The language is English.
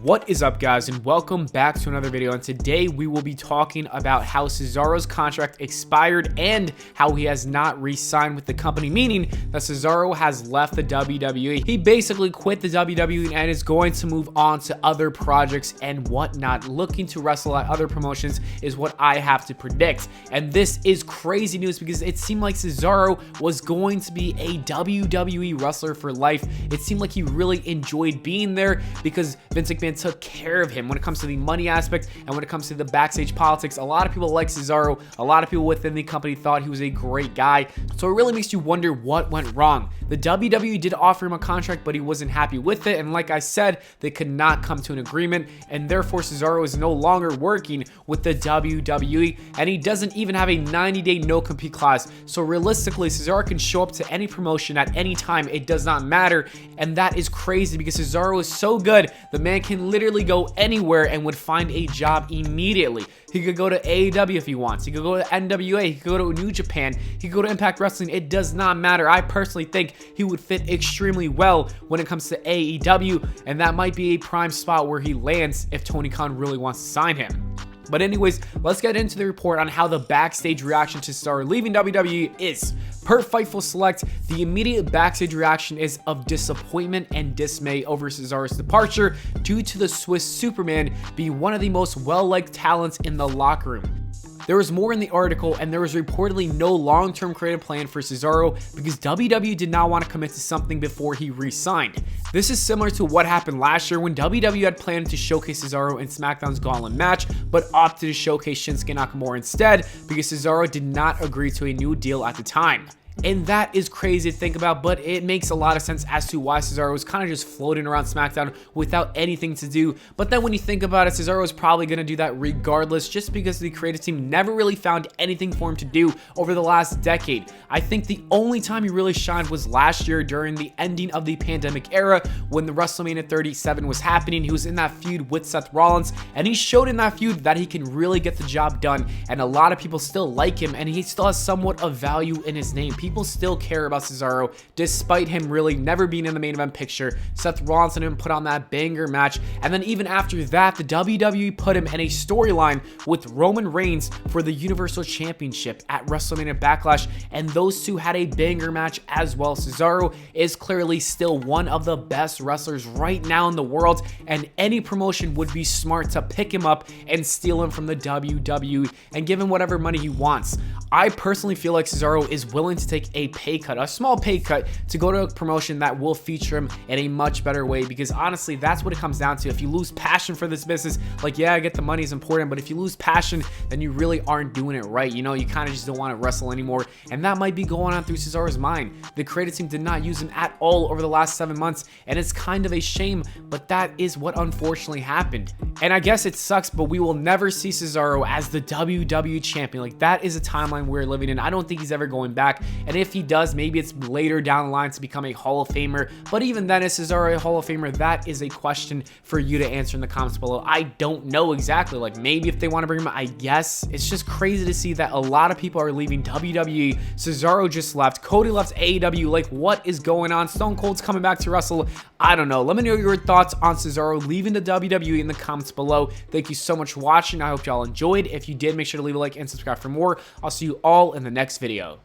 What is up, guys, and welcome back to another video. And today we will be talking about how Cesaro's contract expired and how he has not re-signed with the company, meaning that Cesaro has left the WWE. He basically quit the WWE and is going to move on to other projects and whatnot. Looking to wrestle at other promotions is what I have to predict. And this is crazy news because it seemed like Cesaro was going to be a WWE wrestler for life. It seemed like he really enjoyed being there because Vince McMahon took care of him when it comes to the money aspect and when it comes to the backstage politics. A lot of people like Cesaro. A lot of people within the company thought he was a great guy. So it really makes you wonder what went wrong. The WWE did offer him a contract, but he wasn't happy with it. And like I said, they could not come to an agreement. And therefore, Cesaro is no longer working with the WWE. And he doesn't even have a 90-day no-compete clause. So realistically, Cesaro can show up to any promotion at any time. It does not matter. And that is crazy because Cesaro is so good. The man can literally go anywhere and would find a job immediately. He could go to AEW if he wants. He could go to NWA. He could go to New Japan. He could go to Impact Wrestling. It does not matter. I personally think he would fit extremely well when it comes to AEW, and that might be a prime spot where he lands if Tony Khan really wants to sign him. But anyways, let's get into the report on how the backstage reaction to Cesaro leaving WWE is. Per Fightful Select, the immediate backstage reaction is of disappointment and dismay over Cesaro's departure due to the Swiss Superman being one of the most well-liked talents in the locker room. There was more in the article, and there was reportedly no long-term creative plan for Cesaro because WWE did not want to commit to something before he re-signed. This is similar to what happened last year when WWE had planned to showcase Cesaro in SmackDown's Gauntlet match, but opted to showcase Shinsuke Nakamura instead because Cesaro did not agree to a new deal at the time. And that is crazy to think about, but it makes a lot of sense as to why Cesaro was kind of just floating around SmackDown without anything to do. But then when you think about it, Cesaro is probably going to do that regardless just because the creative team never really found anything for him to do over the last decade. I think the only time he really shined was last year during the ending of the pandemic era when the WrestleMania 37 was happening. He was in that feud with Seth Rollins, and he showed in that feud that he can really get the job done, and a lot of people still like him, and he still has somewhat of value in his name. People still care about Cesaro despite him really never being in the main event picture. Seth Rollins and him put on that banger match, and then even after that, the WWE put him in a storyline with Roman Reigns for the Universal Championship at WrestleMania Backlash, and those two had a banger match as well. Cesaro is clearly still one of the best wrestlers right now in the world, and any promotion would be smart to pick him up and steal him from the WWE and give him whatever money he wants. I personally feel like Cesaro is willing to take a pay cut, a small pay cut, to go to a promotion that will feature him in a much better way, because honestly, that's what it comes down to. If you lose passion for this business, like, yeah, I get the money is important, but if you lose passion, then you really aren't doing it right. You know, you kind of just don't want to wrestle anymore, and that might be going on through Cesaro's mind. The creative team did not use him at all over the last 7 months, and it's kind of a shame, but that is what unfortunately happened. And I guess it sucks, but we will never see Cesaro as the WWE champion. Like, that is a timeline we're living in. I don't think he's ever going back, and if he does, maybe it's later down the line to become a Hall of Famer. But even then, is Cesaro a Hall of Famer? That is a question for you to answer in the comments below. I don't know exactly. Like, maybe if they want to bring him, I guess. It's just crazy to see that a lot of people are leaving WWE. Cesaro just left. Cody left AEW. Like, what is going on? Stone Cold's coming back to wrestle. I don't know. Let me know your thoughts on Cesaro leaving the WWE in the comments below. Thank you so much for watching. I hope y'all enjoyed. If you did, make sure to leave a like and subscribe for more. I'll see you all in the next video.